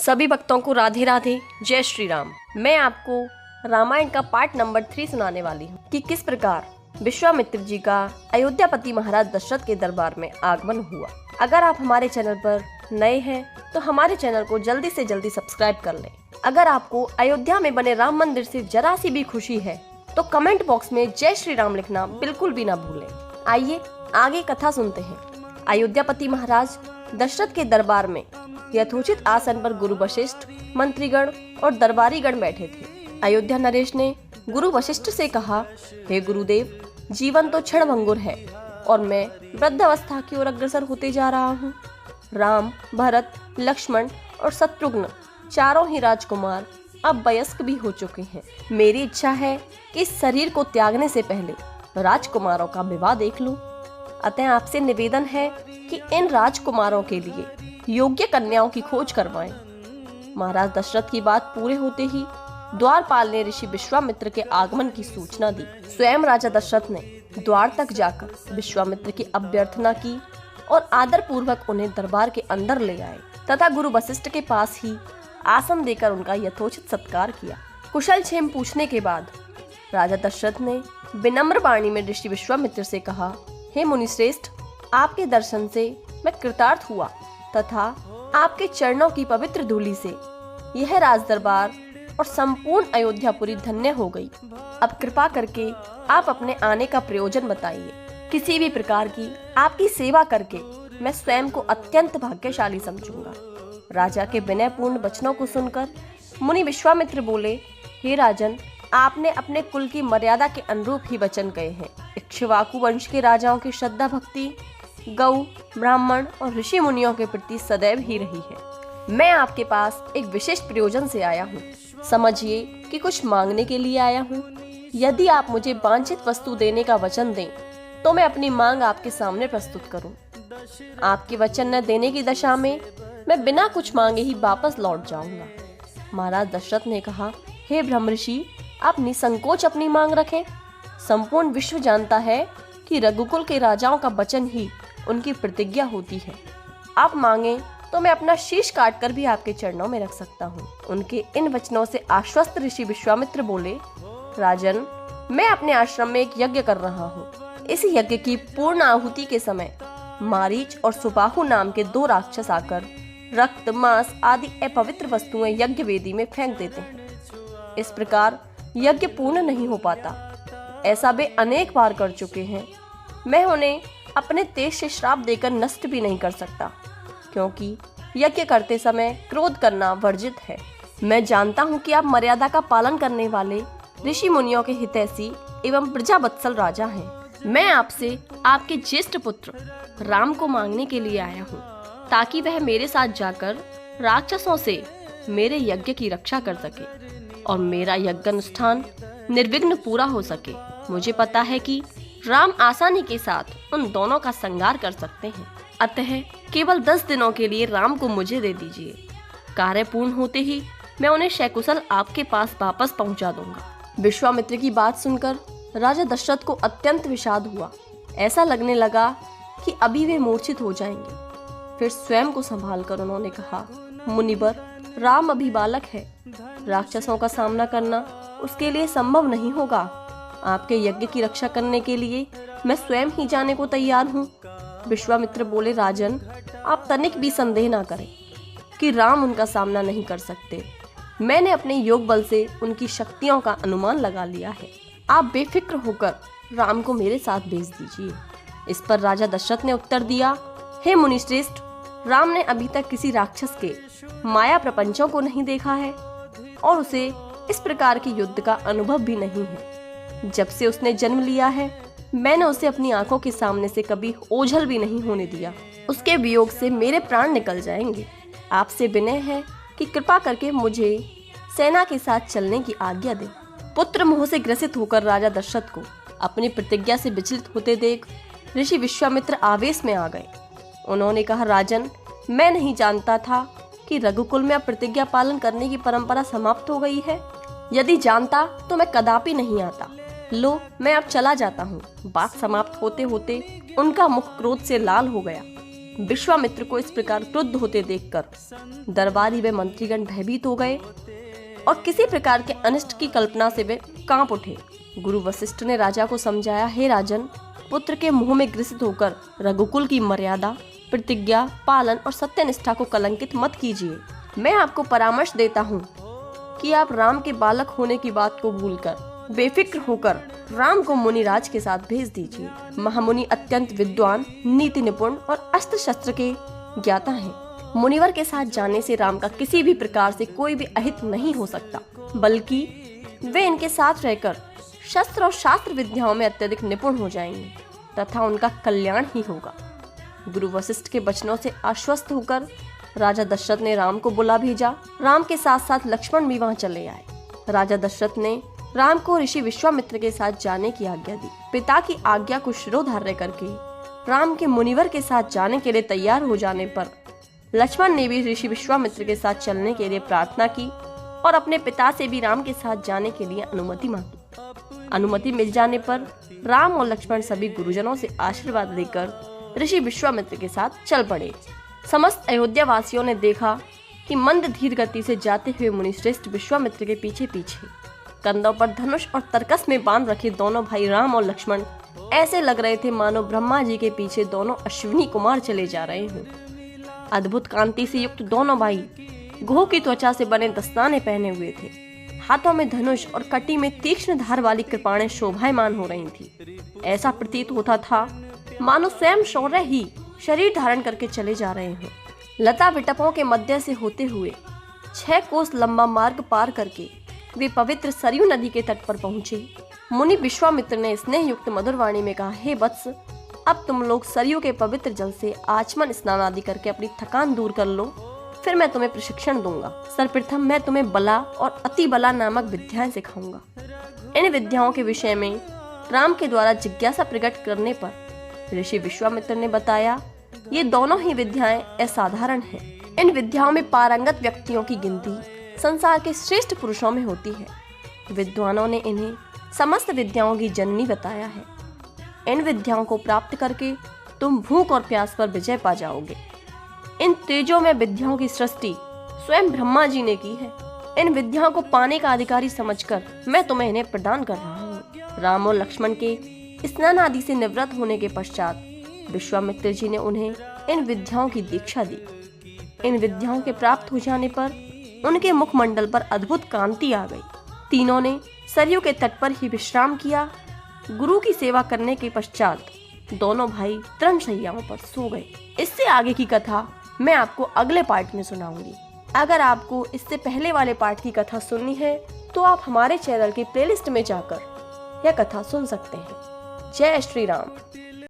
सभी भक्तों को राधे राधे, जय श्री राम। मैं आपको रामायण का पार्ट नंबर 3 सुनाने वाली हूँ कि किस प्रकार विश्वामित्र जी का अयोध्यापति महाराज दशरथ के दरबार में आगमन हुआ। अगर आप हमारे चैनल पर नए हैं तो हमारे चैनल को जल्दी से जल्दी सब्सक्राइब कर लें। अगर आपको अयोध्या में बने राम मंदिर से जरा सी भी खुशी है तो कमेंट बॉक्स में जय श्री राम लिखना बिल्कुल भी ना भूलें। आइए आगे कथा सुनते हैं। अयोध्यापति महाराज दशरथ के दरबार में यथोचित आसन पर गुरु वशिष्ठ, मंत्रीगण और दरबारीगण बैठे थे। अयोध्या नरेश ने गुरु वशिष्ठ से कहा, हे गुरुदेव, जीवन तो क्षणभंगुर है और मैं वृद्धावस्था की ओर अग्रसर होते जा रहा हूँ। राम, भरत, लक्ष्मण और शत्रुघ्न चारों ही राजकुमार अब वयस्क भी हो चुके हैं। मेरी इच्छा है कि इस शरीर को त्यागने से पहले राजकुमारों का विवाह देख लूं। अतः आपसे निवेदन है कि इन राजकुमारों के लिए योग्य कन्याओं की खोज करवाएं। महाराज दशरथ की बात पूरे होते ही द्वारपाल ने ऋषि विश्वामित्र के आगमन की सूचना दी। स्वयं राजा दशरथ ने द्वार तक जाकर विश्वामित्र की अभ्यर्थना की और आदर पूर्वक उन्हें दरबार के अंदर ले आए तथा गुरु वशिष्ठ के पास ही आसन देकर उनका यथोचित सत्कार किया। कुशल क्षेम पूछने के बाद राजा दशरथ ने विनम्र वाणी में ऋषि विश्वामित्र से कहा, हे मुनिश्रेष्ठ, आपके दर्शन से मैं कृतार्थ हुआ तथा आपके चरणों की पवित्र धूलि से यह राज दरबार और संपूर्ण अयोध्यापुरी धन्य हो गई। अब कृपा करके आप अपने आने का प्रयोजन बताइए। किसी भी प्रकार की आपकी सेवा करके मैं स्वयं को अत्यंत भाग्यशाली समझूंगा। राजा के विनयपूर्ण वचनों को सुनकर मुनि विश्वामित्र बोले, हे राजन, आपने अपने कुल की मर्यादा के अनुरूप ही वचन कहे हैं। इक्ष्वाकु वंश के राजाओं की श्रद्धा भक्ति गौ, ब्राह्मण और ऋषि मुनियों के प्रति सदैव ही रही है। मैं आपके पास एक विशेष प्रयोजन से आया हूँ। समझिए कि कुछ मांगने के लिए आया हूँ। यदि आप मुझे वांछित वस्तु देने का वचन दें तो मैं अपनी मांग आपके सामने प्रस्तुत करूं। आपके वचन न देने की दशा में मैं बिना कुछ मांगे ही वापस लौट जाऊंगा। महाराज दशरथ ने कहा, हे ब्रह्मर्षि, आप निसंकोच अपनी मांग रखें। संपूर्ण विश्व जानता है कि रघुकुल के राजाओं का वचन ही उनकी प्रतिज्ञा होती है। आप मांगे तो मैं अपना शीश काटकर भी आपके चरणों में रख सकता हूँ। उनके इन वचनों से आश्वस्त ऋषि विश्वामित्र बोले, राजन, मैं अपने आश्रम में एक यज्ञ कर रहा हूँ। इस यज्ञ की पूर्ण आहुति के समय मारीच और सुबाहु नाम के 2 राक्षस आकर रक्त, मांस आदि अपवित्र वस्तुएं यज्ञ वेदी में फेंक देते हैं। इस प्रकार यज्ञ पूर्ण नहीं हो पाता। ऐसा वे अनेक बार कर चुके हैं। मैं उन्हें अपने तेज से श्राप देकर नष्ट भी नहीं कर सकता, क्योंकि यज्ञ करते समय क्रोध करना वर्जित है। मैं जानता हूँ कि आप मर्यादा का पालन करने वाले ऋषि मुनियों के हितैषी एवं प्रजावत्सल राजा हैं। मैं आपसे आपके ज्येष्ठ पुत्र राम को मांगने के लिए आया हूँ, ताकि वह मेरे साथ जाकर राक्षसों से मेरे यज्ञ की रक्षा कर सके और मेरा यज्ञ अनुष्ठान निर्विघ्न पूरा हो सके। मुझे पता है कि राम आसानी के साथ उन दोनों का संहार कर सकते हैं। अतः केवल 10 दिनों के लिए राम को मुझे दे दीजिए। कार्य पूर्ण होते ही मैं उन्हें सकुशल आपके पास वापस पहुंचा दूंगा। विश्वामित्र की बात सुनकर राजा दशरथ को अत्यंत विषाद हुआ। ऐसा लगने लगा कि अभी वे मूर्छित हो जाएंगे। फिर स्वयं को संभालकर उन्होंने कहा, मुनिवर, राम अभी बालक है। राक्षसों का सामना करना उसके लिए संभव नहीं होगा। आपके यज्ञ की रक्षा करने के लिए मैं स्वयं ही जाने को तैयार हूँ। विश्वामित्र बोले, राजन, आप तनिक भी संदेह ना करें कि राम उनका सामना नहीं कर सकते। मैंने अपने योग बल से उनकी शक्तियों का अनुमान लगा लिया है। आप बेफिक्र होकर राम को मेरे साथ भेज दीजिए। इस पर राजा दशरथ ने उत्तर दिया, हे मुनिश्रेष्ठ, राम ने अभी तक किसी राक्षस के माया प्रपंचों को नहीं देखा है और उसे इस प्रकार के युद्ध का अनुभव भी नहीं है। जब से उसने जन्म लिया है मैंने उसे अपनी आंखों के सामने से कभी ओझल भी नहीं होने दिया। उसके वियोग से मेरे प्राण निकल जाएंगे। आपसे विनय है कि कृपा करके मुझे सेना के साथ चलने की आज्ञा दें। पुत्र मोह से ग्रसित होकर राजा दशरथ को अपनी प्रतिज्ञा से विचलित होते देख ऋषि विश्वामित्र आवेश में आ गए। उन्होंने कहा, राजन, मैं नहीं जानता था कि रघुकुल में अब प्रतिज्ञा पालन करने की परंपरा समाप्त हो गई है। यदि जानता तो मैं कदापि नहीं आता। लो, मैं अब चला जाता हूँ। बात समाप्त होते होते उनका मुख क्रोध से लाल हो गया। विश्वामित्र को इस प्रकार क्रुद्ध होते देखकर दरबारी व मंत्रीगण भयभीत हो गए और किसी प्रकार के अनिष्ट की कल्पना से वे कांप उठे। गुरु वशिष्ठ ने राजा को समझाया, हे राजन, पुत्र के मुंह में ग्रसित होकर रघुकुल की मर्यादा, प्रतिज्ञा, पालन और सत्यनिष्ठा को कलंकित मत कीजिए। मैं आपको परामर्श देता हूँ कि आप राम के बालक होने की बात को भूलकर बेफिक्र होकर राम को मुनिराज के साथ भेज दीजिए। महामुनि अत्यंत विद्वान, नीति निपुण और अस्त्र शस्त्र के ज्ञाता हैं। मुनिवर के साथ जाने से राम का किसी भी प्रकार से कोई भी अहित नहीं हो सकता, बल्कि वे इनके साथ रहकर शस्त्र और शास्त्र विद्याओं में अत्यधिक निपुण हो जाएंगे तथा उनका कल्याण ही होगा। गुरु वशिष्ठ के वचनों से आश्वस्त होकर राजा दशरथ ने राम को बुला भेजा। राम के साथ साथ लक्ष्मण भी वहां चले आए। राजा दशरथ ने राम को ऋषि विश्वामित्र के साथ जाने की आज्ञा दी। पिता की आज्ञा को शिरोधार्य करके राम के मुनिवर के साथ जाने के लिए तैयार हो जाने पर लक्ष्मण ने भी ऋषि विश्वामित्र के साथ चलने के लिए प्रार्थना की और अपने पिता से भी राम के साथ जाने के लिए अनुमति मांगी। अनुमति मिल जाने पर राम और लक्ष्मण सभी गुरुजनों से आशीर्वाद लेकर ऋषि विश्वामित्र के साथ चल पड़े। समस्त अयोध्या वासियों ने देखा कि मंद धीर गति से जाते हुए मुनिश्रेष्ठ विश्वामित्र के पीछे पीछे कंधों पर धनुष और तरकस में बांध रखे दोनों भाई राम और लक्ष्मण ऐसे लग रहे थे मानो ब्रह्मा जी के पीछे दोनों अश्विनी कुमार चले जा रहे हों। अद्भुत कांति से युक्त दोनों भाई गोह की त्वचा से बने दस्ताने पहने हुए थे। हाथों में धनुष और कटी में तीक्ष्ण धार वाली कृपाणें शोभायमान हो रही थी। ऐसा प्रतीत होता था मानो स्वयं शौर्य ही शरीर धारण करके चले जा रहे हों। लता विटपों के मध्य से होते हुए 6 कोस लंबा मार्ग पार करके वे पवित्र सरयू नदी के तट पर पहुंचे। मुनि विश्वामित्र ने स्नेह युक्त मधुर वाणी में कहा, हे वत्स, अब तुम लोग सरयू के पवित्र जल से आचमन स्नान आदि करके अपनी थकान दूर कर लो, फिर मैं तुम्हें प्रशिक्षण दूंगा। सर्वप्रथम मैं तुम्हें बला और अति बला नामक विद्याएं सिखाऊंगा। इन विद्याओं के विषय में राम के द्वारा जिज्ञासा प्रकट करने पर ऋषि विश्वामित्र ने बताया, ये दोनों ही विद्याएं असाधारण हैं। इन विद्याओं में पारंगत व्यक्तियों की गिनती संसार के श्रेष्ठ पुरुषों में होती है। विद्वानों ने इन्हें समस्त विद्याओं की जननी बताया है। इन विद्याओं को प्राप्त करके तुम भूख और प्यास पर विजय पा जाओगे। इन तेजों में विद्याओं की सृष्टि स्वयं ब्रह्मा जी ने की है। इन विद्याओं को पाने का अधिकारी समझकर मैं तुम्हें इन्हें प्रदान कर रहा हूँ। राम और लक्ष्मण के स्नान आदि से निवृत्त होने के पश्चात विश्वामित्र जी ने उन्हें इन विद्याओं की दीक्षा दी। इन विद्याओं के प्राप्त हो जाने पर उनके मुखमंडल पर अद्भुत कांति आ गई। तीनों ने सरयू के तट पर ही विश्राम किया। गुरु की सेवा करने के पश्चात दोनों भाई तृण शैयाओं पर सो गए। इससे आगे की कथा मैं आपको अगले पार्ट में सुनाऊंगी। अगर आपको इससे पहले वाले पार्ट की कथा सुननी है तो आप हमारे चैनल की प्लेलिस्ट में जाकर यह कथा सुन सकते हैं। जय श्री राम।